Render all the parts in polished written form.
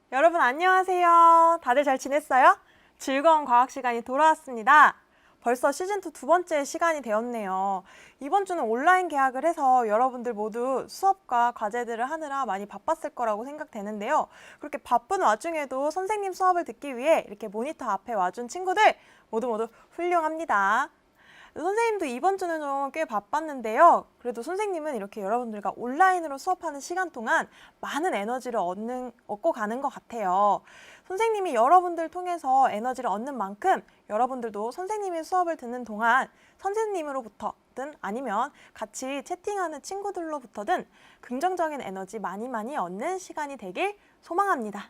여러분 안녕하세요. 다들 잘 지냈어요? 즐거운 과학 시간이 돌아왔습니다. 벌써 시즌2 두 번째 시간이 되었네요. 이번 주는 온라인 개학을 해서 여러분들 모두 수업과 과제들을 하느라 많이 바빴을 거라고 생각되는데요. 그렇게 바쁜 와중에도 선생님 수업을 듣기 위해 이렇게 모니터 앞에 와준 친구들 모두 훌륭합니다. 선생님도 이번 주는 좀 꽤 바빴는데요. 그래도 선생님은 이렇게 여러분들과 온라인으로 수업하는 시간 동안 많은 에너지를 얻고 가는 것 같아요. 선생님이 여러분들 통해서 에너지를 얻는 만큼 여러분들도 선생님의 수업을 듣는 동안 선생님으로부터든 아니면 같이 채팅하는 친구들로부터든 긍정적인 에너지 많이 얻는 시간이 되길 소망합니다.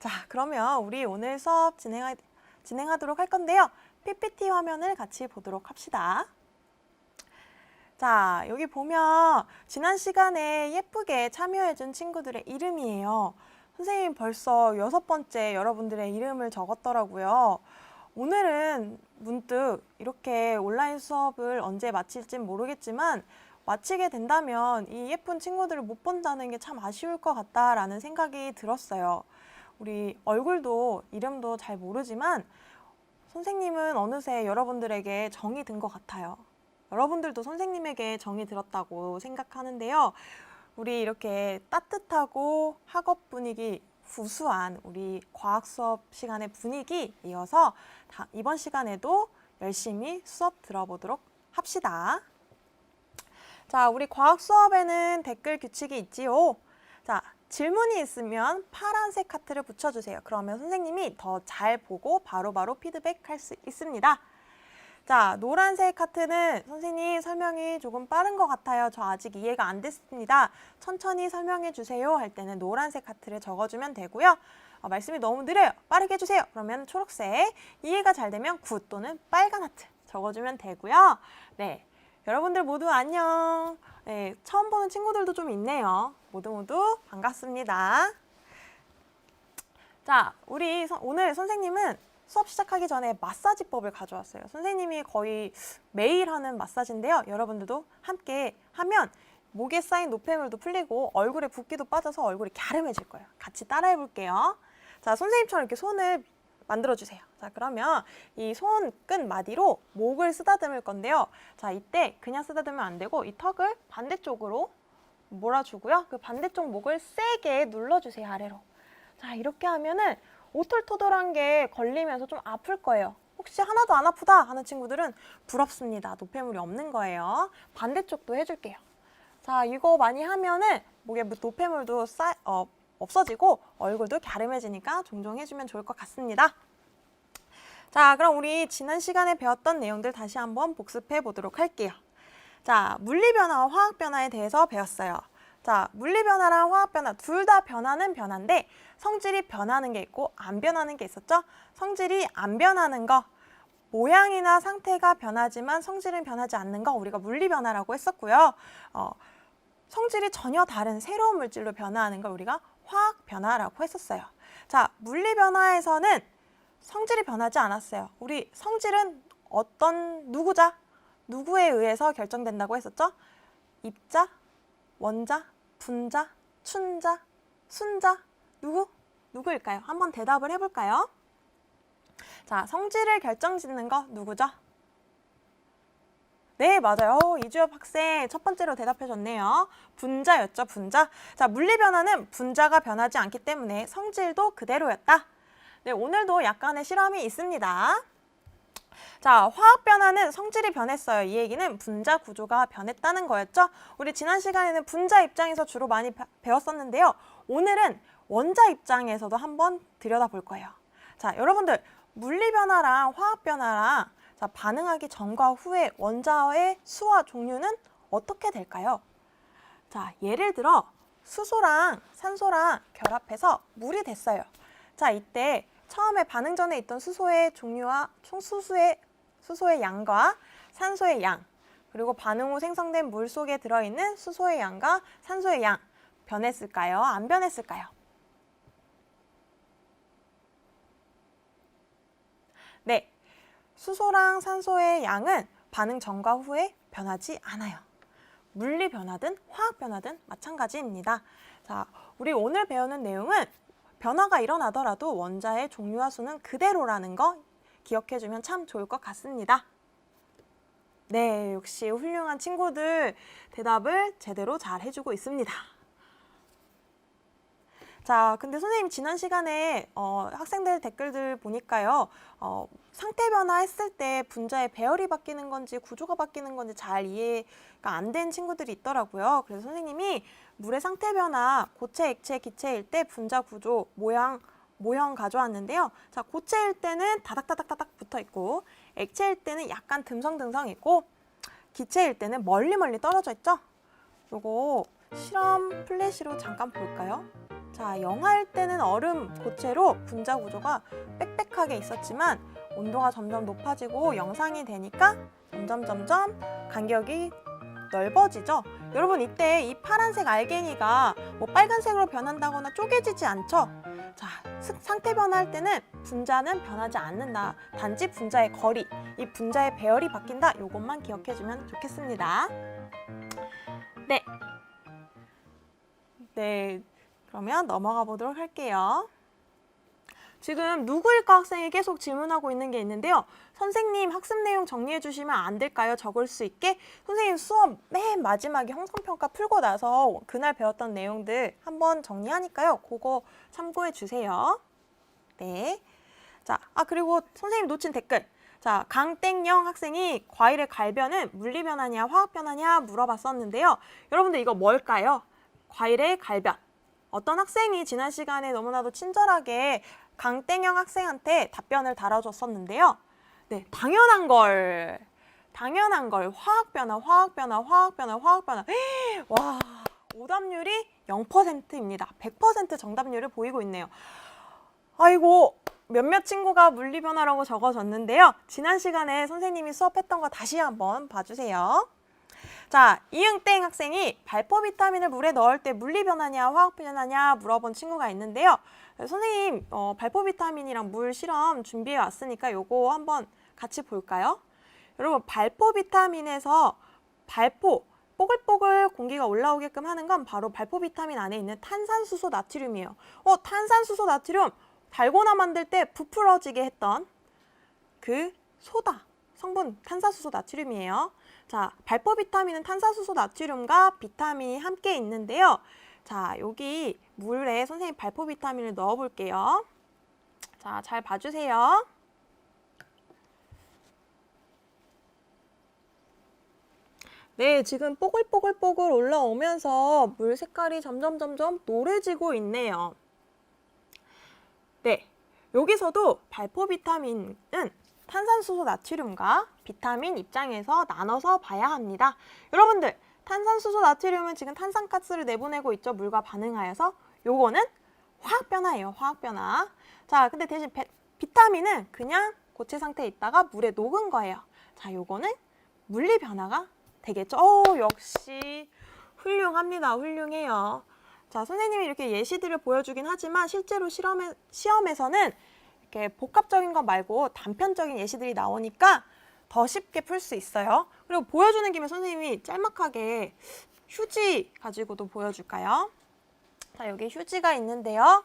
자, 그러면 우리 오늘 수업 진행하도록 할 건데요. PPT 화면을 같이 보도록 합시다. 자, 여기 보면 지난 시간에 예쁘게 참여해준 친구들의 이름이에요. 선생님 벌써 6번째 여러분들의 이름을 적었더라고요. 오늘은 문득 이렇게 온라인 수업을 언제 마칠진 모르겠지만 마치게 된다면 이 예쁜 친구들을 못 본다는 게 참 아쉬울 것 같다라는 생각이 들었어요. 우리 얼굴도 이름도 잘 모르지만 선생님은 어느새 여러분들에게 정이 든 것 같아요. 여러분들도 선생님에게 정이 들었다고 생각하는데요. 우리 이렇게 따뜻하고 학업 분위기, 구수한 우리 과학 수업 시간의 분위기 이어서 이번 시간에도 열심히 수업 들어보도록 합시다. 자, 우리 과학 수업에는 댓글 규칙이 있지요. 자, 질문이 있으면 파란색 하트를 붙여주세요. 그러면 선생님이 더 잘 보고 바로바로 피드백할 수 있습니다. 자, 노란색 하트는 선생님 설명이 조금 빠른 것 같아요. 저 아직 이해가 안 됐습니다. 천천히 설명해 주세요 할 때는 노란색 하트를 적어주면 되고요. 말씀이 너무 느려요. 빠르게 해주세요. 그러면 초록색, 이해가 잘 되면 굿 또는 빨간 하트 적어주면 되고요. 네, 여러분들 모두 안녕. 네, 처음 보는 친구들도 좀 있네요. 모두 반갑습니다. 자, 우리 오늘 선생님은 수업 시작하기 전에 마사지법을 가져왔어요. 선생님이 거의 매일 하는 마사지인데요. 여러분들도 함께 하면 목에 쌓인 노폐물도 풀리고 얼굴에 붓기도 빠져서 얼굴이 갸름해질 거예요. 같이 따라해 볼게요. 자, 선생님처럼 이렇게 손을 만들어주세요. 자, 그러면 이 손끝 마디로 목을 쓰다듬을 건데요. 자, 이때 그냥 쓰다듬으면 안 되고 이 턱을 반대쪽으로 몰아주고요. 그 반대쪽 목을 세게 눌러주세요, 아래로. 자, 이렇게 하면은 오돌토돌한 게 걸리면서 좀 아플 거예요. 혹시 하나도 안 아프다 하는 친구들은 부럽습니다. 노폐물이 없는 거예요. 반대쪽도 해줄게요. 자, 이거 많이 하면은 목에 노폐물도 없어지고 얼굴도 갸름해지니까 종종 해주면 좋을 것 같습니다. 자, 그럼 우리 지난 시간에 배웠던 내용들 다시 한번 복습해 보도록 할게요. 자, 물리변화와 화학변화에 대해서 배웠어요. 자, 물리변화랑 화학변화 둘 다 변하는 변화인데 성질이 변하는 게 있고 안 변하는 게 있었죠? 성질이 안 변하는 거, 모양이나 상태가 변하지만 성질은 변하지 않는 거 우리가 물리변화라고 했었고요. 성질이 전혀 다른 새로운 물질로 변화하는 걸 우리가 화학변화라고 했었어요. 자, 물리변화에서는 성질이 변하지 않았어요. 우리 성질은 누구자? 누구에 의해서 결정된다고 했었죠? 입자, 원자, 분자, 춘자, 순자, 누구일까요? 한번 대답을 해볼까요? 자, 성질을 결정짓는 거 누구죠? 네, 맞아요. 이주엽 학생 첫 번째로 대답해줬네요. 분자였죠, 분자. 자, 물리변화는 분자가 변하지 않기 때문에 성질도 그대로였다. 네, 오늘도 약간의 실험이 있습니다. 자, 화학변화는 성질이 변했어요. 이 얘기는 분자 구조가 변했다는 거였죠. 우리 지난 시간에는 분자 입장에서 주로 많이 배웠었는데요. 오늘은 원자 입장에서도 한번 들여다볼 거예요. 자, 여러분들 물리변화랑 화학변화랑 반응하기 전과 후에 원자의 수와 종류는 어떻게 될까요? 자, 예를 들어 수소랑 산소랑 결합해서 물이 됐어요. 자, 이때 처음에 반응 전에 있던 수소의 종류와 수소의 양과 산소의 양, 그리고 반응 후 생성된 물 속에 들어있는 수소의 양과 산소의 양 변했을까요? 안 변했을까요? 네, 수소랑 산소의 양은 반응 전과 후에 변하지 않아요. 물리 변화든 화학 변화든 마찬가지입니다. 자, 우리 오늘 배우는 내용은 변화가 일어나더라도 원자의 종류와 수는 그대로라는 거 기억해주면 참 좋을 것 같습니다. 네, 역시 훌륭한 친구들 대답을 제대로 잘 해주고 있습니다. 자, 근데 선생님 지난 시간에 학생들 댓글들 보니까요. 상태 변화했을 때 분자의 배열이 바뀌는 건지 구조가 바뀌는 건지 잘 이해가 안 된 친구들이 있더라고요. 그래서 선생님이 물의 상태 변화, 고체, 액체, 기체일 때 분자 구조, 모형 가져왔는데요. 자, 고체일 때는 다닥다닥다닥 붙어 있고, 액체일 때는 약간 듬성듬성 있고, 기체일 때는 멀리 떨어져 있죠? 요거 실험 플래시로 잠깐 볼까요? 자, 영하일 때는 얼음 고체로 분자 구조가 빽빽하게 있었지만 온도가 점점 높아지고 영상이 되니까 점점 간격이 넓어지죠. 여러분, 이때 이 파란색 알갱이가 뭐 빨간색으로 변한다거나 쪼개지지 않죠? 자, 상태 변화할 때는 분자는 변하지 않는다. 단지 분자의 거리, 이 분자의 배열이 바뀐다. 이것만 기억해주면 좋겠습니다. 네, 그러면 넘어가 보도록 할게요. 지금 누구일까 학생이 계속 질문하고 있는 게 있는데요. 선생님, 학습 내용 정리해 주시면 안 될까요? 적을 수 있게. 선생님 수업 맨 마지막에 형성평가 풀고 나서 그날 배웠던 내용들 한번 정리하니까요. 그거 참고해 주세요. 네. 자, 그리고 선생님 놓친 댓글. 자, 강땡영 학생이 과일의 갈변은 물리변화냐 화학변화냐 물어봤었는데요. 여러분들 이거 뭘까요? 과일의 갈변. 어떤 학생이 지난 시간에 너무나도 친절하게 강땡영 학생한테 답변을 달아줬었는데요. 네, 당연한 걸. 화학변화. 와, 오답률이 0%입니다. 100% 정답률을 보이고 있네요. 아이고, 몇몇 친구가 물리변화라고 적어줬는데요. 지난 시간에 선생님이 수업했던 거 다시 한번 봐주세요. 자, 이응땡 학생이 발포 비타민을 물에 넣을 때 물리변화냐 화학변화냐 물어본 친구가 있는데요. 선생님, 발포 비타민이랑 물 실험 준비해 왔으니까 요거 한번 같이 볼까요? 여러분, 발포 비타민에서 뽀글뽀글 공기가 올라오게끔 하는 건 바로 발포 비타민 안에 있는 탄산수소 나트륨이에요. 탄산수소 나트륨, 달고나 만들 때 부풀어지게 했던 그 소다 성분 탄산수소 나트륨이에요. 자, 발포 비타민은 탄산수소 나트륨과 비타민이 함께 있는데요. 자, 여기 물에 선생님 발포 비타민을 넣어 볼게요. 자, 잘 봐주세요. 네, 지금 뽀글뽀글 올라오면서 물 색깔이 점점 노래지고 있네요. 네, 여기서도 발포 비타민은 탄산수소 나트륨과 비타민 입장에서 나눠서 봐야 합니다. 여러분들, 탄산수소 나트륨은 지금 탄산가스를 내보내고 있죠. 물과 반응하여서. 요거는 화학변화예요. 화학변화. 자, 근데 대신 비타민은 그냥 고체 상태에 있다가 물에 녹은 거예요. 자, 요거는 물리변화가 되겠죠. 역시 훌륭합니다. 훌륭해요. 자, 선생님이 이렇게 예시들을 보여주긴 하지만 실제로 시험에서는 이렇게 복합적인 거 말고 단편적인 예시들이 나오니까 더 쉽게 풀 수 있어요. 그리고 보여주는 김에 선생님이 짤막하게 휴지 가지고도 보여줄까요? 자, 여기 휴지가 있는데요.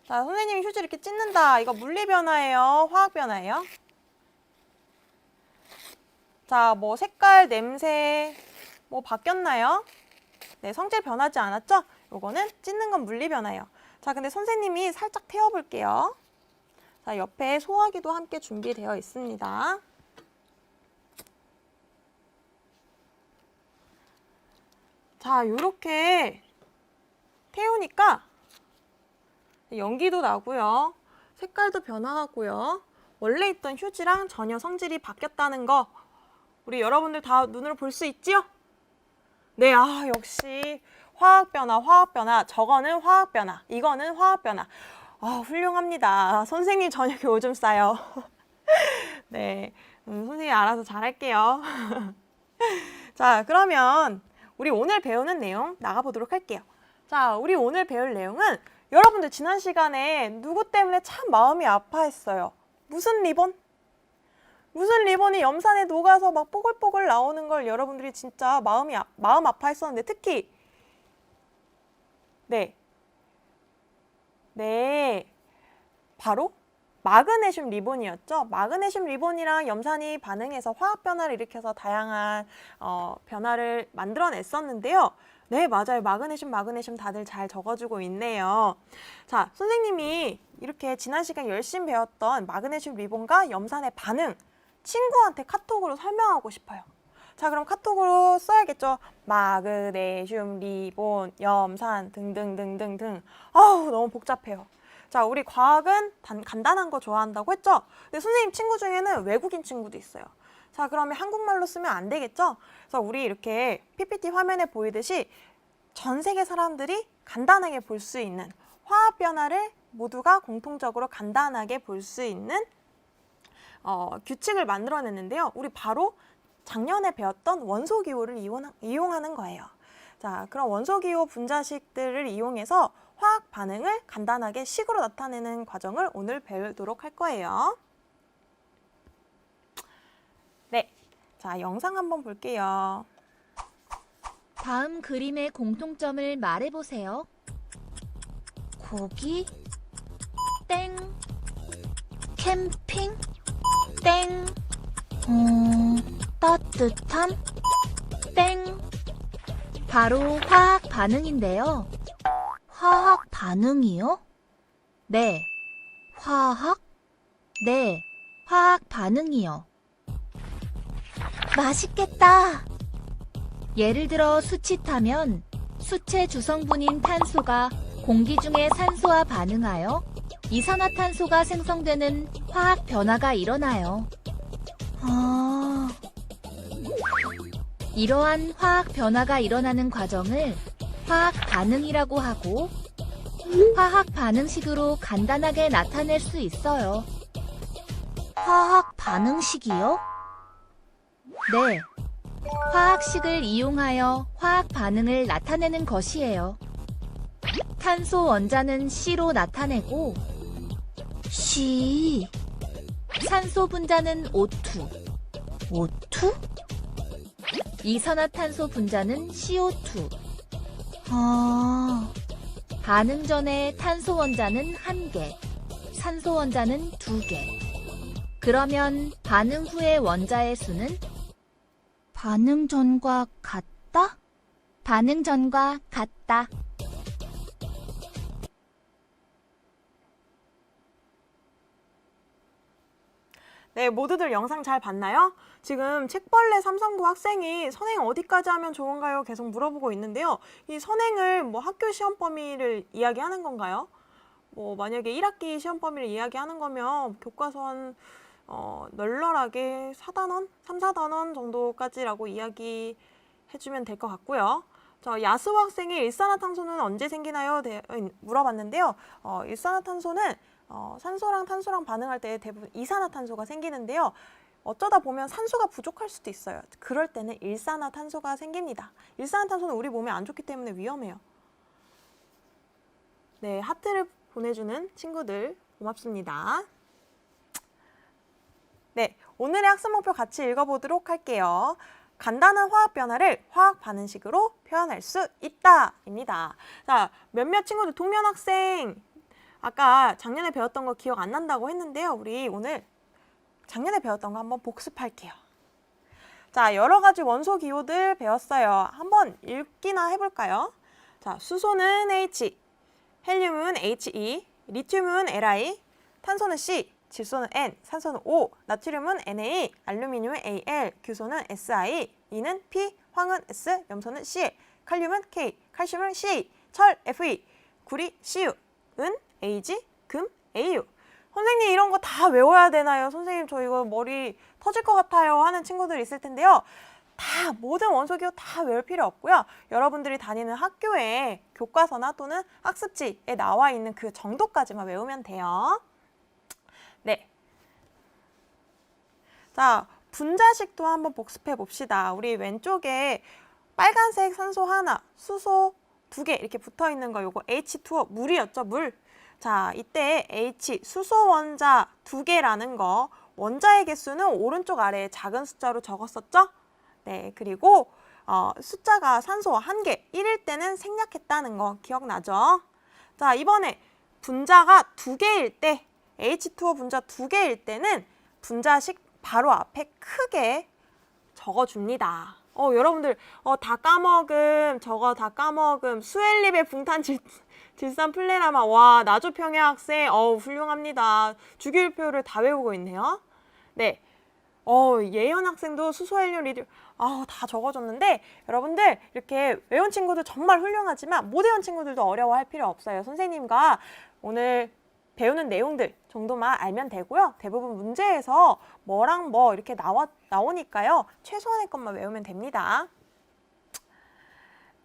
자, 선생님이 휴지 이렇게 찢는다. 이거 물리변화예요? 화학변화예요? 자, 뭐 색깔, 냄새 뭐 바뀌었나요? 네, 성질 변하지 않았죠? 요거는 찢는 건 물리변화예요. 자, 근데 선생님이 살짝 태워볼게요. 자, 옆에 소화기도 함께 준비되어 있습니다. 자, 요렇게 태우니까 연기도 나고요. 색깔도 변화하고요. 원래 있던 휴지랑 전혀 성질이 바뀌었다는 거 우리 여러분들 다 눈으로 볼 수 있지요? 네, 역시 화학변화. 저거는 화학변화, 이거는 화학변화. 훌륭합니다. 선생님 저녁에 오줌 싸요. 네, 선생님이 알아서 잘할게요. 자, 그러면 우리 오늘 배우는 내용 나가보도록 할게요. 자, 우리 오늘 배울 내용은 여러분들 지난 시간에 누구 때문에 참 마음이 아파했어요. 무슨 리본? 무슨 리본이 염산에 녹아서 막 뽀글뽀글 나오는 걸 여러분들이 진짜 마음 아파했었는데 특히 네, 네, 바로 마그네슘 리본이었죠. 마그네슘 리본이랑 염산이 반응해서 화학 변화를 일으켜서 다양한 변화를 만들어냈었는데요. 네, 맞아요. 마그네슘 다들 잘 적어주고 있네요. 자, 선생님이 이렇게 지난 시간 열심히 배웠던 마그네슘 리본과 염산의 반응, 친구한테 카톡으로 설명하고 싶어요. 자, 그럼 카톡으로 써야겠죠. 마그네슘, 리본, 염산 등등등등등. 아우, 너무 복잡해요. 자, 우리 과학은 간단한 거 좋아한다고 했죠? 근데 선생님 친구 중에는 외국인 친구도 있어요. 자, 그러면 한국말로 쓰면 안 되겠죠? 그래서 우리 이렇게 PPT 화면에 보이듯이 전 세계 사람들이 간단하게 볼 수 있는 화학 변화를 모두가 공통적으로 간단하게 볼 수 있는 규칙을 만들어냈는데요. 우리 바로 작년에 배웠던 원소기호를 이용하는 거예요. 자, 그럼 원소기호 분자식들을 이용해서 화학 반응을 간단하게 식으로 나타내는 과정을 오늘 배우도록 할 거예요. 네, 자, 영상 한번 볼게요. 다음 그림의 공통점을 말해보세요. 고기, 땡, 캠핑, 땡, 따뜻함, 땡. 바로 화학 반응인데요. 화학 반응이요? 네. 화학? 네. 화학 반응이요. 맛있겠다. 예를 들어 수치타면 수체 주성분인 탄소가 공기 중의 산소와 반응하여 이산화탄소가 생성되는 화학 변화가 일어나요. 이러한 화학 변화가 일어나는 과정을 화학 반응이라고 하고 화학 반응식으로 간단하게 나타낼 수 있어요. 화학 반응식이요? 네. 화학식을 이용하여 화학 반응을 나타내는 것이에요. 탄소 원자는 C로 나타내고 C. 산소 분자는 O2. O2? 이산화탄소 분자는 CO2. 반응 전에 탄소 원자는 1개, 산소 원자는 2개. 그러면 반응 후의 원자의 수는? 반응 전과 같다? 반응 전과 같다. 네, 모두들 영상 잘 봤나요? 지금 책벌레 삼성고 학생이 선행 어디까지 하면 좋은가요? 계속 물어보고 있는데요. 이 선행을 뭐 학교 시험 범위를 이야기하는 건가요? 뭐 만약에 1학기 시험 범위를 이야기하는 거면 교과서 한 널널하게 4단원, 3, 4단원 정도까지라고 이야기해주면 될 것 같고요. 저 야스호 학생이 일산화탄소는 언제 생기나요? 물어봤는데요. 일산화탄소는 산소랑 탄소랑 반응할 때 대부분 이산화탄소가 생기는데요. 어쩌다 보면 산소가 부족할 수도 있어요. 그럴 때는 일산화탄소가 생깁니다. 일산화탄소는 우리 몸에 안 좋기 때문에 위험해요. 네, 하트를 보내주는 친구들 고맙습니다. 네, 오늘의 학습 목표 같이 읽어보도록 할게요. 간단한 화학 변화를 화학 반응식으로 표현할 수 있다 입니다. 자, 몇몇 친구들 동면 학생 아까 작년에 배웠던 거 기억 안 난다고 했는데요. 우리 오늘 작년에 배웠던 거 한번 복습할게요. 자, 여러 가지 원소 기호들 배웠어요. 한번 읽기나 해볼까요? 자, 수소는 H, 헬륨은 He, 리튬은 Li, 탄소는 C, 질소는 N, 산소는 O, 나트륨은 Na, 알루미늄은 Al, 규소는 Si, E는 P, 황은 S, 염소는 Cl, 칼륨은 K, 칼슘은 Ca, 철 Fe, 구리 Cu, 은 Ag, 금 Au. 선생님 이런 거 다 외워야 되나요? 선생님 저 이거 머리 터질 것 같아요 하는 친구들 있을 텐데요. 다 모든 원소기호 다 외울 필요 없고요. 여러분들이 다니는 학교에 교과서나 또는 학습지에 나와 있는 그 정도까지만 외우면 돼요. 네. 자, 분자식도 한번 복습해 봅시다. 우리 왼쪽에 빨간색 산소 하나, 수소 2개 이렇게 붙어 있는 거 요거 H2O 물이었죠, 물. 자, 이때 H 수소 원자 2개라는 거 원자의 개수는 오른쪽 아래에 작은 숫자로 적었었죠? 네, 그리고 숫자가 산소 1개, 1일 때는 생략했다는 거 기억나죠? 자, 이번에 분자가 2개일 때, H2O 분자 2개일 때는 분자식 바로 앞에 크게 적어줍니다. 여러분들 다 까먹음, 저거 다 까먹음, 수엘립의 붕탄 질산 플레라마. 와, 나조평야 학생 훌륭합니다. 주기율표를 다 외우고 있네요. 네, 예현 학생도 수소헬륨 리듐 다 적어줬는데 여러분들 이렇게 외운 친구들 정말 훌륭하지만 못 외운 친구들도 어려워할 필요 없어요. 선생님과 오늘 배우는 내용들 정도만 알면 되고요. 대부분 문제에서 뭐랑 뭐 이렇게 나오니까요. 최소한의 것만 외우면 됩니다.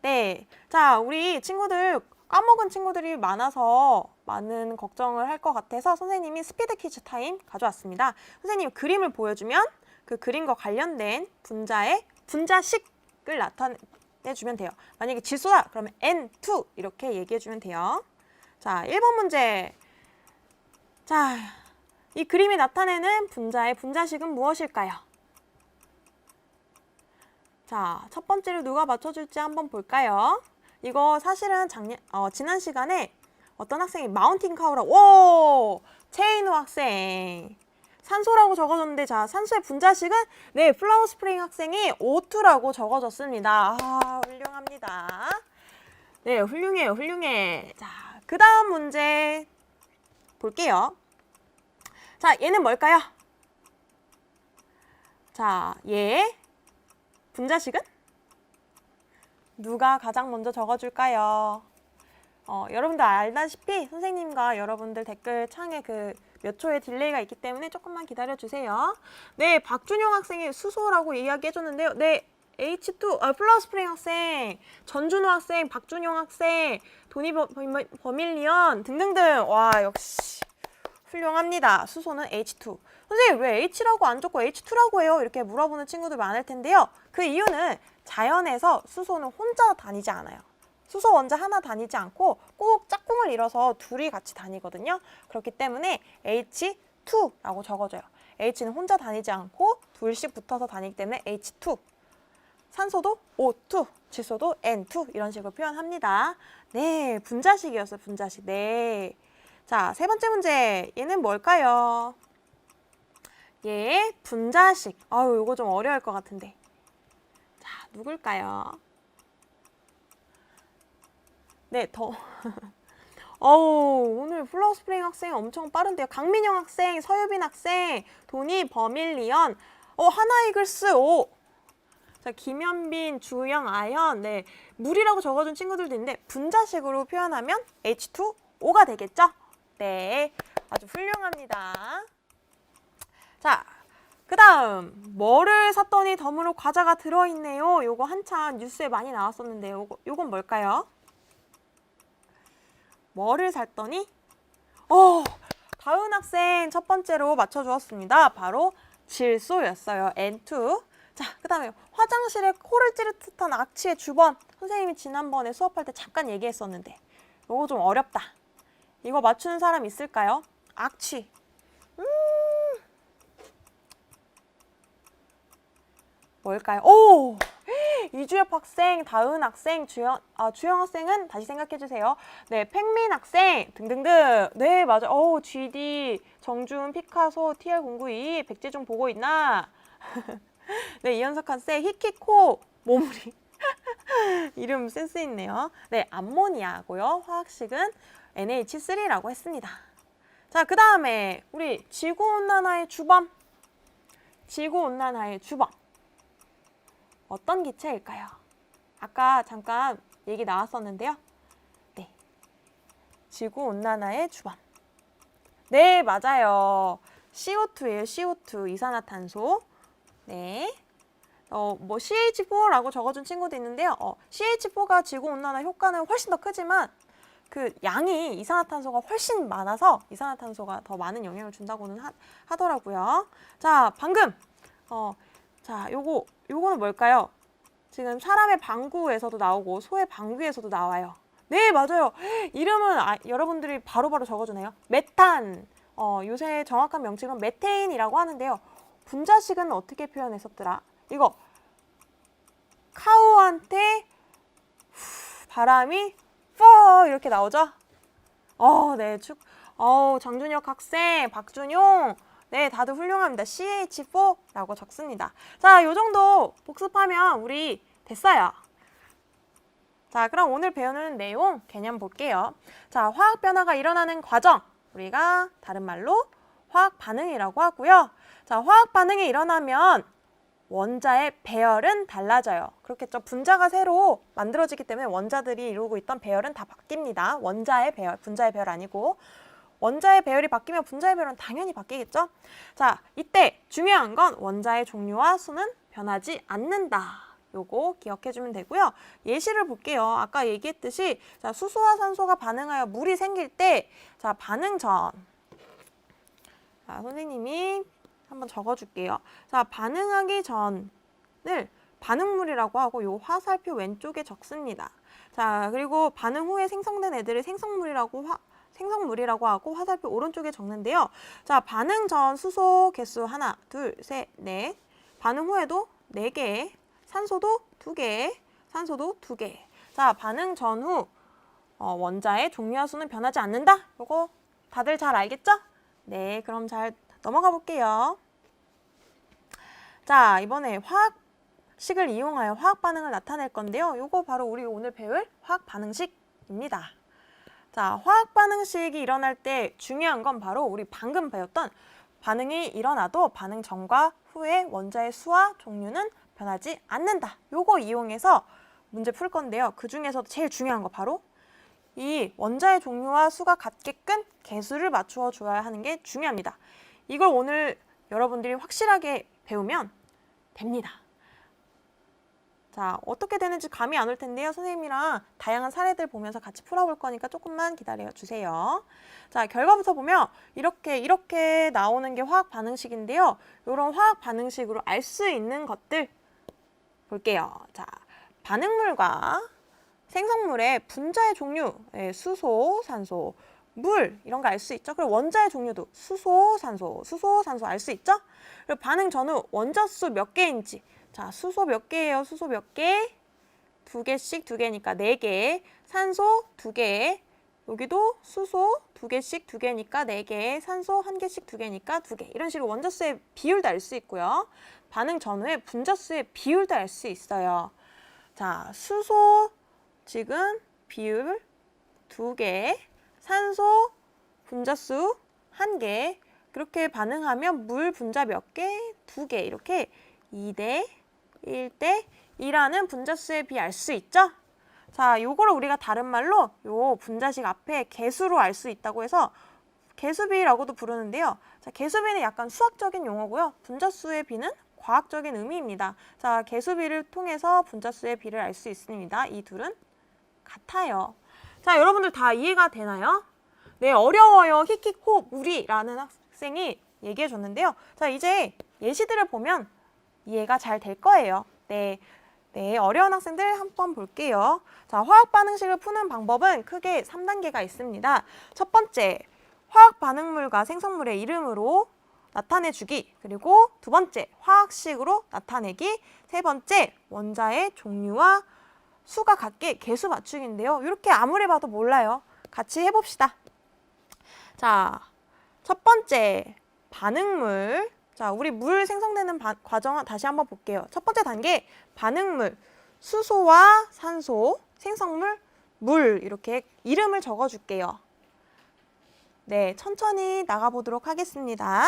네, 자, 우리 친구들 까먹은 친구들이 많아서 많은 걱정을 할 것 같아서 선생님이 스피드 퀴즈 타임 가져왔습니다. 선생님 그림을 보여주면 그 그림과 관련된 분자의 분자식을 나타내주면 돼요. 만약에 질소다 그러면 N2 이렇게 얘기해주면 돼요. 자, 1번 문제. 자, 이 그림이 나타내는 분자의 분자식은 무엇일까요? 자, 첫 번째로 누가 맞춰줄지 한번 볼까요? 이거 사실은 지난 시간에 어떤 학생이 마운틴 카우라고, 체인호 학생. 산소라고 적어줬는데, 자, 산소의 분자식은, 네, 플라워 스프링 학생이 O2라고 적어줬습니다. 훌륭합니다. 네, 훌륭해요, 훌륭해. 자, 그 다음 문제 볼게요. 자, 얘는 뭘까요? 자, 얘 분자식은? 누가 가장 먼저 적어줄까요? 여러분들 알다시피 선생님과 여러분들 댓글 창에 그 몇 초의 딜레이가 있기 때문에 조금만 기다려주세요. 네, 박준영 학생이 수소라고 이야기해줬는데요. 네, H2, 플라워 스프링 학생, 전준호 학생, 박준영 학생, 도니 버밀리언 등등등. 와, 역시 훌륭합니다. 수소는 H2. 선생님 왜 H라고 안 적고 H2라고 해요? 이렇게 물어보는 친구들 많을 텐데요. 그 이유는 자연에서 수소는 혼자 다니지 않아요. 수소 원자 하나 다니지 않고 꼭 짝꿍을 이뤄서 둘이 같이 다니거든요. 그렇기 때문에 H2라고 적어줘요. H는 혼자 다니지 않고 둘씩 붙어서 다니기 때문에 H2. 산소도 O2, 질소도 N2 이런 식으로 표현합니다. 네, 분자식이었어요. 분자식. 네. 자, 세 번째 문제. 얘는 뭘까요? 얘 분자식. 이거 좀 어려울 것 같은데. 자, 누굴까요? 네, 오늘 플라워 스프링 학생 엄청 빠른데요. 강민영 학생, 서유빈 학생, 도니 버밀리언, 하나 이글스, 자, 김현빈, 주영, 아현, 네, 물이라고 적어준 친구들도 있는데 분자식으로 표현하면 H2O가 되겠죠? 네, 아주 훌륭합니다. 자, 그 다음 뭐를 샀더니 덤으로 과자가 들어있네요. 요거 한참 뉴스에 많이 나왔었는데요. 요건 뭘까요? 뭐를 샀더니? 다은 학생 첫 번째로 맞춰주었습니다. 바로 질소였어요. N2. 자, 그 다음에 화장실에 코를 찌를 듯한 악취의 주범. 선생님이 지난번에 수업할 때 잠깐 얘기했었는데 요거 좀 어렵다. 이거 맞추는 사람 있을까요? 악취. 뭘까요? 이주엽 학생, 다은 학생, 주영 학생은 다시 생각해주세요. 네, 팽민 학생 등등등. 네, 맞아. GD, 정준, 피카소, TR092, 백재중 보고 있나? 네, 이현석 학생, 히키코, 모무리. 이름 센스 있네요. 네, 암모니아고요. 화학식은 NH3라고 했습니다. 자, 그 다음에 우리 지구온난화의 주범. 지구온난화의 주범. 어떤 기체일까요? 아까 잠깐 얘기 나왔었는데요. 네, 지구온난화의 주범. 네, 맞아요. CO2예요. CO2, 이산화탄소. 네, CH4라고 적어준 친구도 있는데요. CH4가 지구온난화 효과는 훨씬 더 크지만 그 양이 이산화탄소가 훨씬 많아서 이산화탄소가 더 많은 영향을 준다고는 하더라고요. 자, 방금 자, 요거는 뭘까요? 지금 사람의 방구에서도 나오고 소의 방귀에서도 나와요. 네, 맞아요. 이름은 여러분들이 바로바로 적어주네요. 메탄. 요새 정확한 명칭은 메테인이라고 하는데요. 분자식은 어떻게 표현했었더라? 이거 카우한테 바람이 이렇게 나오죠? 네, 장준혁 학생, 박준용, 네, 다들 훌륭합니다. CH4라고 적습니다. 자, 요 정도 복습하면 우리 됐어요. 자, 그럼 오늘 배우는 내용 개념 볼게요. 자, 화학 변화가 일어나는 과정, 우리가 다른 말로 화학 반응이라고 하고요. 자, 화학 반응이 일어나면 원자의 배열은 달라져요. 그렇겠죠. 분자가 새로 만들어지기 때문에 원자들이 이루고 있던 배열은 다 바뀝니다. 원자의 배열, 분자의 배열 아니고. 원자의 배열이 바뀌면 분자의 배열은 당연히 바뀌겠죠. 자, 이때 중요한 건 원자의 종류와 수는 변하지 않는다. 요거 기억해주면 되고요. 예시를 볼게요. 아까 얘기했듯이 자, 수소와 산소가 반응하여 물이 생길 때 자, 반응 전. 자, 선생님이 한번 적어줄게요. 자, 반응하기 전을 반응물이라고 하고 요 화살표 왼쪽에 적습니다. 자, 그리고 반응 후에 생성된 애들을 생성물이라고 하고 화살표 오른쪽에 적는데요. 자, 반응 전 수소 개수 하나, 둘, 셋, 넷. 반응 후에도 4개. 산소도 2개, 산소도 2개. 자, 반응 전후 원자의 종류와 수는 변하지 않는다. 요거 다들 잘 알겠죠? 네, 그럼 잘 넘어가 볼게요. 자, 이번에 화학식을 이용하여 화학 반응을 나타낼 건데요. 요거 바로 우리 오늘 배울 화학 반응식입니다. 자, 화학 반응식이 일어날 때 중요한 건 바로 우리 방금 배웠던 반응이 일어나도 반응 전과 후에 원자의 수와 종류는 변하지 않는다. 요거 이용해서 문제 풀 건데요. 그 중에서도 제일 중요한 거 바로 이 원자의 종류와 수가 같게끔 개수를 맞추어 줘야 하는 게 중요합니다. 이걸 오늘 여러분들이 확실하게 배우면 됩니다. 자, 어떻게 되는지 감이 안 올 텐데요. 선생님이랑 다양한 사례들 보면서 같이 풀어볼 거니까 조금만 기다려 주세요. 자, 결과부터 보면 이렇게 나오는 게 화학 반응식인데요. 이런 화학 반응식으로 알 수 있는 것들 볼게요. 자, 반응물과 생성물의 분자의 종류, 수소, 산소, 물 이런 거 알 수 있죠. 그리고 원자의 종류도 수소, 산소 알 수 있죠. 그리고 반응 전후 원자수 몇 개인지, 자, 수소 몇 개예요? 수소 몇 개? 2개씩 2개니까 4개. 산소 2개. 여기도 수소 2개씩 2개니까 4개. 산소 1개씩 2개니까 2개. 이런 식으로 원자수의 비율도 알 수 있고요. 반응 전후에 분자수의 비율도 알 수 있어요. 자, 수소 지금 비율 2개. 산소 분자수 1개. 그렇게 반응하면 물 분자 몇 개? 2개. 이렇게 2대 1대 2라는 분자수의 비 알 수 있죠? 자, 요거를 우리가 다른 말로 요 분자식 앞에 개수로 알 수 있다고 해서 개수비라고도 부르는데요. 자, 개수비는 약간 수학적인 용어고요. 분자수의 비는 과학적인 의미입니다. 자, 개수비를 통해서 분자수의 비를 알 수 있습니다. 이 둘은 같아요. 자, 여러분들 다 이해가 되나요? 네, 어려워요. 킥킥호 우리라는 학생이 얘기해 줬는데요. 자, 이제 예시들을 보면 이해가 잘 될 거예요. 네, 어려운 학생들 한번 볼게요. 자, 화학 반응식을 푸는 방법은 크게 3단계가 있습니다. 첫 번째, 화학 반응물과 생성물의 이름으로 나타내주기. 그리고 두 번째, 화학식으로 나타내기. 세 번째, 원자의 종류와 수가 같게 개수 맞추기인데요. 이렇게 아무리 봐도 몰라요. 같이 해봅시다. 자, 첫 번째, 반응물. 자, 우리 물 생성되는 과정 다시 한번 볼게요. 첫 번째 단계, 반응물, 수소와 산소, 생성물, 물 이렇게 이름을 적어줄게요. 네, 천천히 나가보도록 하겠습니다.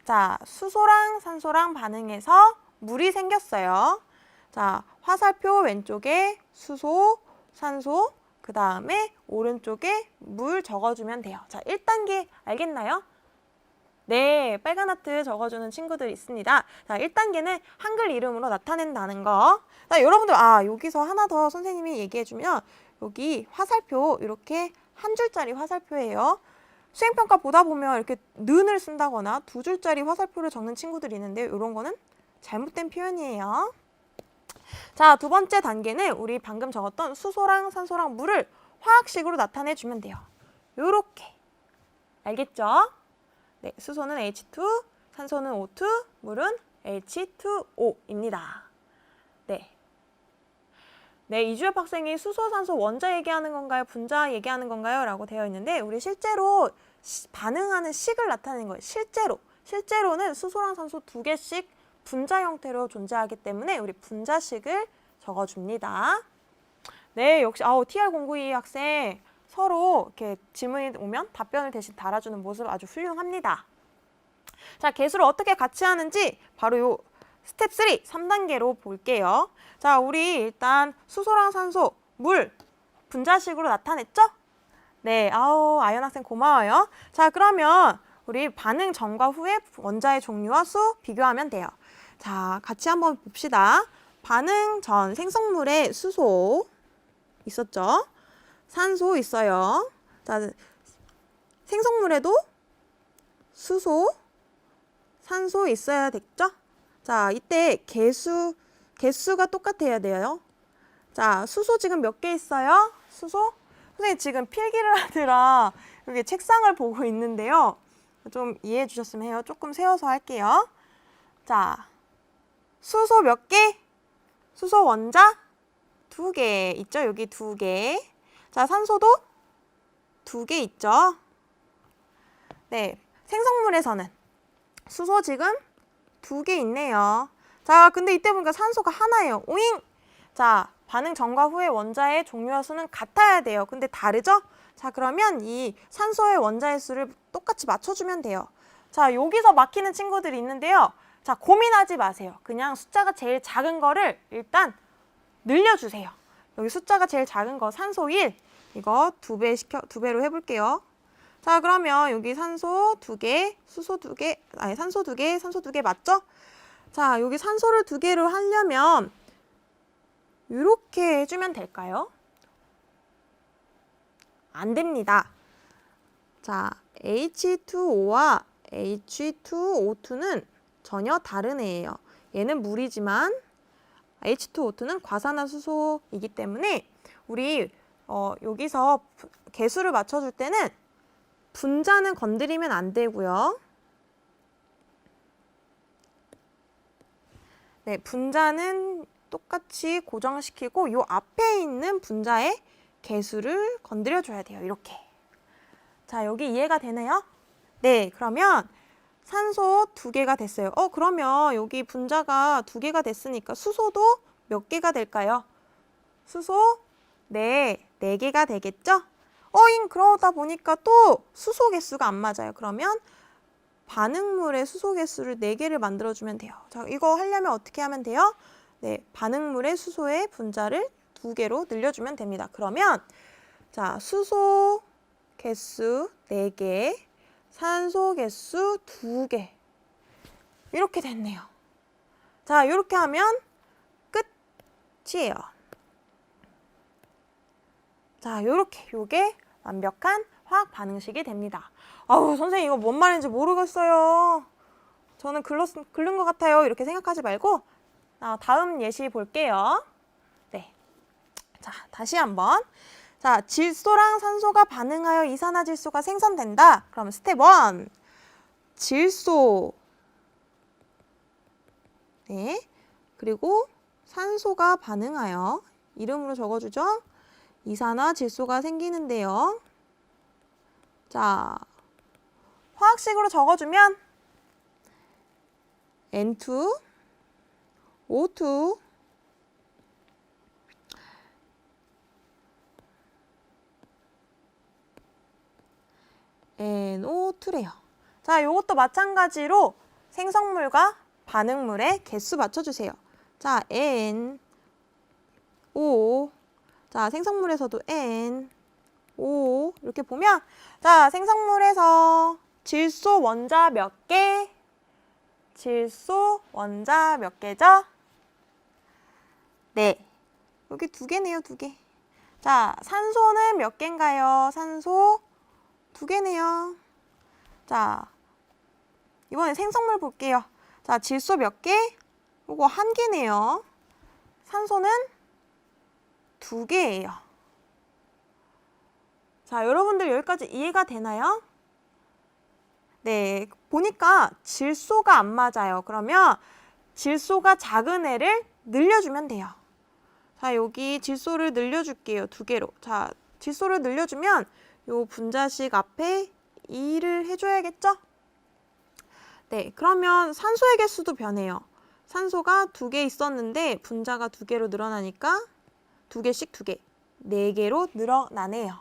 자, 수소랑 산소랑 반응해서 물이 생겼어요. 자, 화살표 왼쪽에 수소, 산소, 그 다음에 오른쪽에 물 적어주면 돼요. 자, 1단계 알겠나요? 네, 빨간 하트 적어주는 친구들 있습니다. 자, 1단계는 한글 이름으로 나타낸다는 거. 자, 여러분들, 여기서 하나 더 선생님이 얘기해주면 여기 화살표 이렇게 한 줄짜리 화살표예요. 수행평가 보다 보면 이렇게 는을 쓴다거나 2줄짜리 화살표를 적는 친구들이 있는데 이런 거는 잘못된 표현이에요. 자, 두 번째 단계는 우리 방금 적었던 수소랑 산소랑 물을 화학식으로 나타내주면 돼요. 요렇게. 알겠죠? 네, 수소는 H2, 산소는 O2, 물은 H2O입니다. 네. 네, 이주엽 학생이 수소, 산소 원자 얘기하는 건가요? 분자 얘기하는 건가요? 라고 되어 있는데 우리 실제로 반응하는 식을 나타내는 거예요. 실제로는 수소랑 산소 두 개씩 분자 형태로 존재하기 때문에 우리 분자식을 적어줍니다. 네, 역시 TR092 학생 서로 이렇게 질문이 오면 답변을 대신 달아주는 모습 아주 훌륭합니다. 자, 개수를 어떻게 같이 하는지 바로 요 스텝 3, 3단계로 볼게요. 자, 우리 일단 수소랑 산소, 물 분자식으로 나타냈죠? 네, 아연 학생 고마워요. 자, 그러면 우리 반응 전과 후에 원자의 종류와 수 비교하면 돼요. 자, 같이 한번 봅시다. 반응 전 생성물에 수소 있었죠? 산소 있어요. 자, 생성물에도 수소, 산소 있어야 됐죠? 자, 이때 개수가 똑같아야 돼요. 자, 수소 지금 몇 개 있어요? 수소? 선생님 지금 필기를 하느라 여기 책상을 보고 있는데요. 좀 이해해 주셨으면 해요. 조금 세워서 할게요. 자, 수소 몇 개? 수소 원자 2개 있죠? 여기 2개. 자, 산소도 2개 있죠? 네, 생성물에서는 수소 지금 2개 있네요. 자, 근데 이때 보니까 산소가 하나예요. 오잉! 자, 반응 전과 후의 원자의 종류와 수는 같아야 돼요. 근데 다르죠? 자, 그러면 이 산소의 원자의 수를 똑같이 맞춰주면 돼요. 자, 여기서 막히는 친구들이 있는데요. 자, 고민하지 마세요. 그냥 숫자가 제일 작은 거를 일단 늘려주세요. 여기 숫자가 제일 작은 거 산소 1, 이거 2배로 해볼게요. 자, 그러면 여기 산소 2개, 수소 2개, 아니 산소 2개, 산소 2개 맞죠? 자, 여기 산소를 2개로 하려면 이렇게 해주면 될까요? 안 됩니다. 자, H2O와 H2O2는 전혀 다른 애예요. 얘는 물이지만 H2O2는 과산화수소이기 때문에 우리 여기서 개수를 맞춰줄 때는 분자는 건드리면 안 되고요. 네, 분자는 똑같이 고정시키고 요 앞에 있는 분자의 개수를 건드려줘야 돼요. 이렇게. 자, 여기 이해가 되나요? 네, 그러면 산소 2개가 됐어요. 그러면 여기 분자가 2개가 됐으니까 수소도 몇 개가 될까요? 수소? 네, 4개가 되겠죠? 그러다 보니까 또 수소 개수가 안 맞아요. 그러면 반응물의 수소 개수를 4개를 만들어주면 돼요. 자, 이거 하려면 어떻게 하면 돼요? 네, 반응물의 수소의 분자를 2개로 늘려주면 됩니다. 그러면 자, 수소 개수 4개, 산소 개수 2개 이렇게 됐네요. 자, 이렇게 하면 끝이에요. 자, 요게 완벽한 화학 반응식이 됩니다. 선생님 이거 뭔 말인지 모르겠어요. 저는 글른 것 같아요. 이렇게 생각하지 말고 다음 예시 볼게요. 네, 자, 다시 한번. 자, 질소랑 산소가 반응하여 이산화질소가 생성된다. 그럼 스텝 1. 질소. 네. 그리고 산소가 반응하여 이름으로 적어주죠. 이산화질소가 생기는데요. 자, 화학식으로 적어주면 N2, O2, NO2래요. 자, 이것도 마찬가지로 생성물과 반응물의 개수 맞춰주세요. 자, N, O. 자, 생성물에서도 N, O. 이렇게 보면, 자, 생성물에서 질소 원자 몇 개? 질소 원자 몇 개죠? 네. 여기 2개네요, 2개. 자, 산소는 몇 개인가요? 산소 2개네요. 자, 이번에 생성물 볼게요. 자, 질소 몇 개? 이거 1개네요. 산소는 2개예요. 자, 여러분들 여기까지 이해가 되나요? 네, 보니까 질소가 안 맞아요. 그러면 질소가 작은 애를 늘려주면 돼요. 자, 여기 질소를 늘려줄게요. 2개로. 자, 질소를 늘려주면 요 분자식 앞에 2를 해줘야겠죠? 네, 그러면 산소의 개수도 변해요. 산소가 2개 있었는데 분자가 2개로 늘어나니까 2개씩 2개, 4개로 늘어나네요.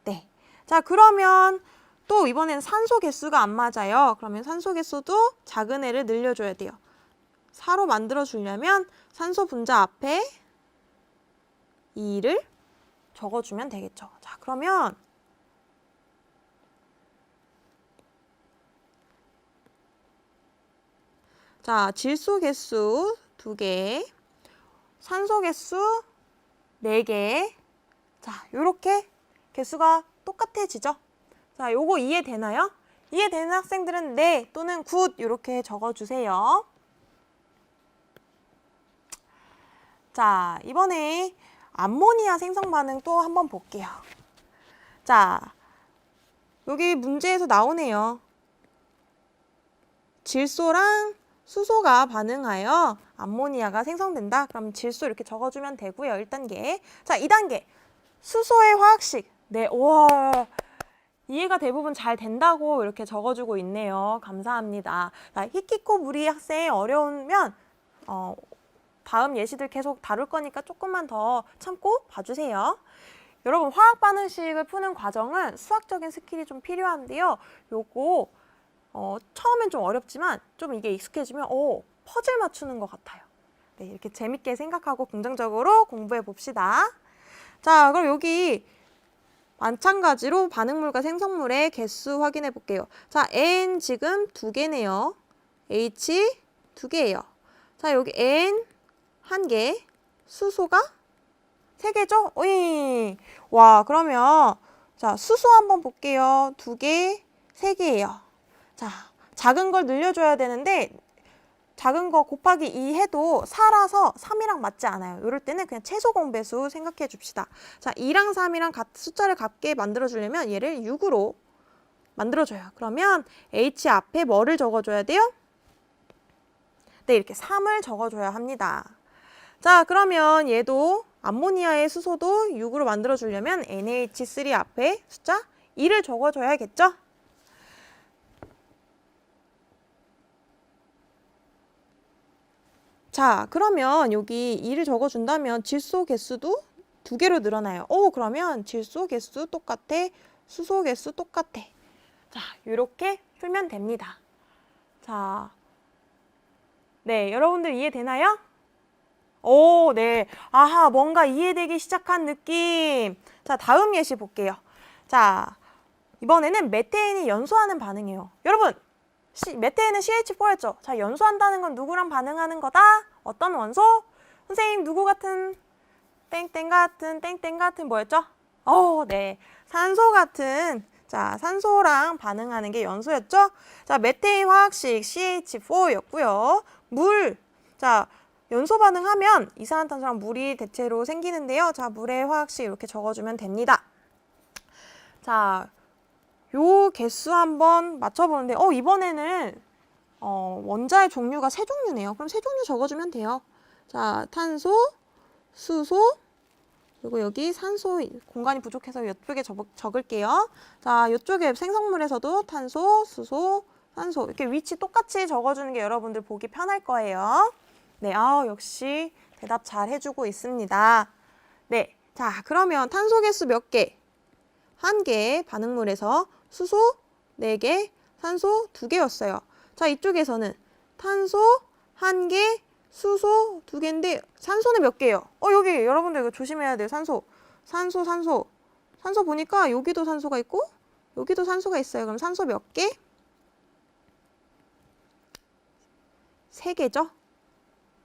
네. 자, 그러면 또 이번엔 산소 개수가 안 맞아요. 그러면 산소 개수도 작은 애를 늘려줘야 돼요. 4로 만들어주려면 산소 분자 앞에 2를 적어주면 되겠죠. 자, 그러면 자, 질소 개수 2개, 산소 개수 4개. 자, 요렇게 개수가 똑같아지죠? 자, 요거 이해되나요? 이해되는 학생들은 네 또는 굿 이렇게 적어주세요. 자, 이번에 암모니아 생성 반응 또 한번 볼게요. 자, 여기 문제에서 나오네요. 질소랑 수소가 반응하여 암모니아가 생성된다. 그럼 질소 이렇게 적어주면 되고요. 1단계. 자, 2단계. 수소의 화학식. 네, 우와. 이해가 대부분 잘 된다고 이렇게 적어주고 있네요. 감사합니다. 자, 히키코 무리 학생 어려우면 다음 예시들 계속 다룰 거니까 조금만 더 참고 봐주세요. 여러분, 화학 반응식을 푸는 과정은 수학적인 스킬이 좀 필요한데요. 요거 처음엔 좀 어렵지만 좀 이게 익숙해지면 퍼즐 맞추는 것 같아요. 네, 이렇게 재밌게 생각하고 긍정적으로 공부해 봅시다. 자, 그럼 여기 마찬가지로 반응물과 생성물의 개수 확인해 볼게요. 자, N 지금 2개네요. H 2개예요. 자, 여기 N 1개, 수소가 3개죠? 오이. 와, 그러면 자, 수소 한번 볼게요. 2개, 3개예요. 자, 작은 걸 늘려줘야 되는데 작은 거 곱하기 2 해도 4라서 3이랑 맞지 않아요. 이럴 때는 그냥 최소 공배수 생각해 줍시다. 자, 2랑 3이랑 숫자를 같게 만들어주려면 얘를 6으로 만들어줘요. 그러면 H 앞에 뭐를 적어줘야 돼요? 네, 이렇게 3을 적어줘야 합니다. 자, 그러면 얘도 암모니아의 수소도 6으로 만들어주려면 NH3 앞에 숫자 2를 적어줘야겠죠? 자, 그러면 여기 2를 적어준다면 질소 개수도 2개로 늘어나요. 그러면 질소 개수 똑같아, 수소 개수 똑같아. 자, 이렇게 풀면 됩니다. 자, 네, 여러분들 이해되나요? 오, 네. 아하, 뭔가 이해되기 시작한 느낌. 자, 다음 예시 볼게요. 자, 이번에는 메테인이 연소하는 반응이에요. 여러분, 메테인은 CH4였죠. 자, 연소한다는 건 누구랑 반응하는 거다? 어떤 원소? 선생님, 누구 같은? 땡땡 같은, 땡땡 같은 뭐였죠? 네. 산소 같은, 자, 산소랑 반응하는 게 연소였죠? 자, 메테인 화학식 CH4였고요. 물, 자, 연소 반응하면 이산화탄소랑 물이 대체로 생기는데요. 자, 물의 화학식 이렇게 적어주면 됩니다. 자, 요 개수 한번 맞춰보는데 이번에는 원자의 종류가 3종류네요. 그럼 3종류 적어주면 돼요. 자, 탄소, 수소, 그리고 여기 산소 공간이 부족해서 이쪽에 적을게요. 자, 이쪽에 생성물에서도 탄소, 수소, 산소 이렇게 위치 똑같이 적어주는 게 여러분들 보기 편할 거예요. 네, 역시 대답 잘 해주고 있습니다. 네, 자, 그러면 탄소 개수 몇 개? 1개 반응물에서 수소 4개, 산소 2개였어요. 자, 이쪽에서는 탄소 1개, 수소 2개인데 산소는 몇 개예요? 여기 여러분들 이거 조심해야 돼요. 산소. 산소 보니까 여기도 산소가 있고 여기도 산소가 있어요. 그럼 산소 몇 개? 3개죠?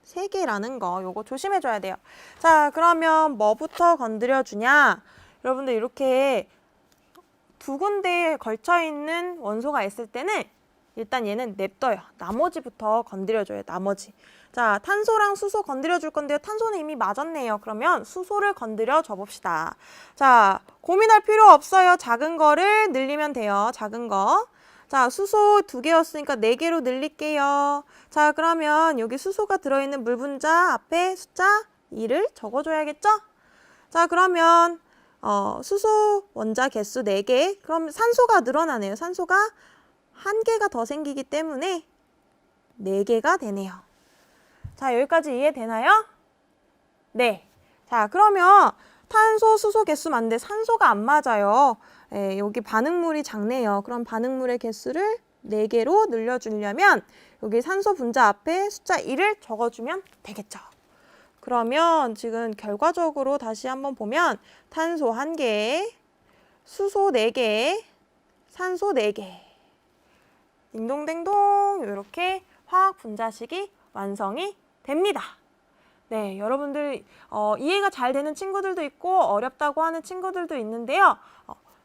3개라는 거 요거 조심해줘야 돼요. 자, 그러면 뭐부터 건드려주냐? 여러분들 이렇게 2군데에 걸쳐있는 원소가 있을 때는 일단 얘는 냅둬요. 나머지부터 건드려줘요. 나머지. 자, 탄소랑 수소 건드려줄 건데요. 탄소는 이미 맞았네요. 그러면 수소를 건드려 줘봅시다. 자, 고민할 필요 없어요. 작은 거를 늘리면 돼요. 작은 거. 자, 수소 2개였으니까 4개로 늘릴게요. 자, 그러면 여기 수소가 들어있는 물 분자 앞에 숫자 2를 적어줘야겠죠? 자, 그러면 수소 원자 개수 4개. 그럼 산소가 늘어나네요. 산소가 1개가 더 생기기 때문에 4개가 되네요. 자, 여기까지 이해되나요? 네. 자, 그러면 탄소, 수소 개수 맞는데 산소가 안 맞아요. 여기 반응물이 작네요. 그럼 반응물의 개수를 4개로 늘려주려면 여기 산소 분자 앞에 숫자 1을 적어주면 되겠죠. 그러면 지금 결과적으로 다시 한번 보면 탄소 1개, 수소 4개, 산소 4개. 딩동댕동 이렇게 화학 분자식이 완성이 됩니다. 네, 여러분들 이해가 잘 되는 친구들도 있고 어렵다고 하는 친구들도 있는데요.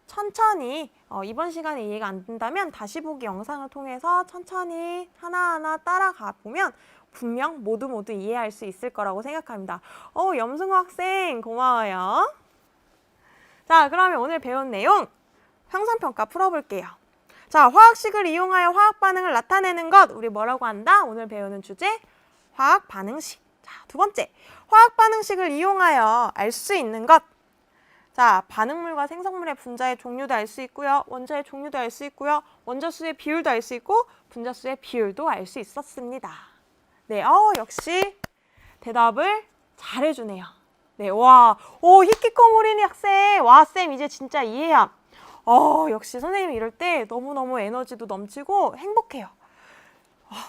천천히 이번 시간에 이해가 안 된다면 다시 보기 영상을 통해서 천천히 하나하나 따라가 보면 분명 모두 이해할 수 있을 거라고 생각합니다. 염승호 학생 고마워요. 자, 그러면 오늘 배운 내용 형상평가 풀어볼게요. 자, 화학식을 이용하여 화학 반응을 나타내는 것 우리 뭐라고 한다? 오늘 배우는 주제 화학 반응식. 자, 두 번째 화학 반응식을 이용하여 알 수 있는 것. 자, 반응물과 생성물의 분자의 종류도 알 수 있고요. 원자의 종류도 알 수 있고요. 원자수의 비율도 알 수 있고 분자수의 비율도 알 수 있었습니다. 네, 역시 대답을 잘해주네요. 네, 와, 히키코모리니 학생, 와, 쌤 이제 진짜 이해함. 역시 선생님 이럴 때 너무너무 에너지도 넘치고 행복해요.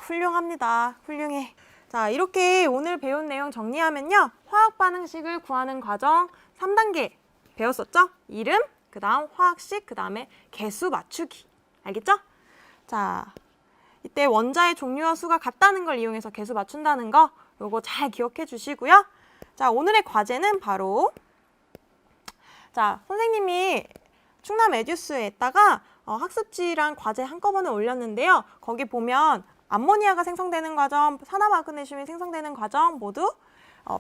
훌륭합니다. 훌륭해. 자, 이렇게 오늘 배운 내용 정리하면요. 화학 반응식을 구하는 과정 3단계 배웠었죠? 이름, 그 다음 화학식, 그 다음에 개수 맞추기. 알겠죠? 자, 이때 원자의 종류와 수가 같다는 걸 이용해서 개수 맞춘다는 거 요거 잘 기억해 주시고요. 자, 오늘의 과제는 바로 자, 선생님이 충남 에듀스에다가 학습지랑 과제 한꺼번에 올렸는데요. 거기 보면 암모니아가 생성되는 과정, 산화마그네슘이 생성되는 과정 모두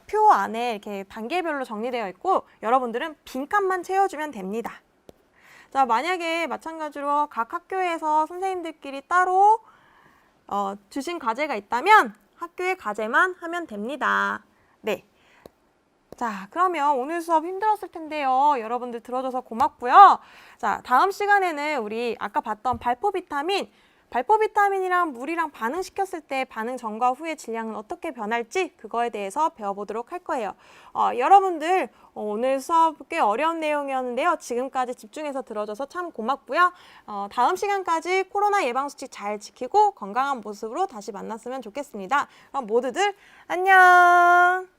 표 안에 이렇게 단계별로 정리되어 있고 여러분들은 빈칸만 채워주면 됩니다. 자, 만약에 마찬가지로 각 학교에서 선생님들끼리 따로 주신 과제가 있다면 학교의 과제만 하면 됩니다. 네. 자, 그러면 오늘 수업 힘들었을 텐데요. 여러분들 들어줘서 고맙고요. 자, 다음 시간에는 우리 아까 봤던 발포 비타민이랑 물이랑 반응시켰을 때 반응 전과 후의 질량은 어떻게 변할지 그거에 대해서 배워보도록 할 거예요. 여러분들 오늘 수업 꽤 어려운 내용이었는데요. 지금까지 집중해서 들어줘서 참 고맙고요. 다음 시간까지 코로나 예방수칙 잘 지키고 건강한 모습으로 다시 만났으면 좋겠습니다. 그럼 모두들 안녕!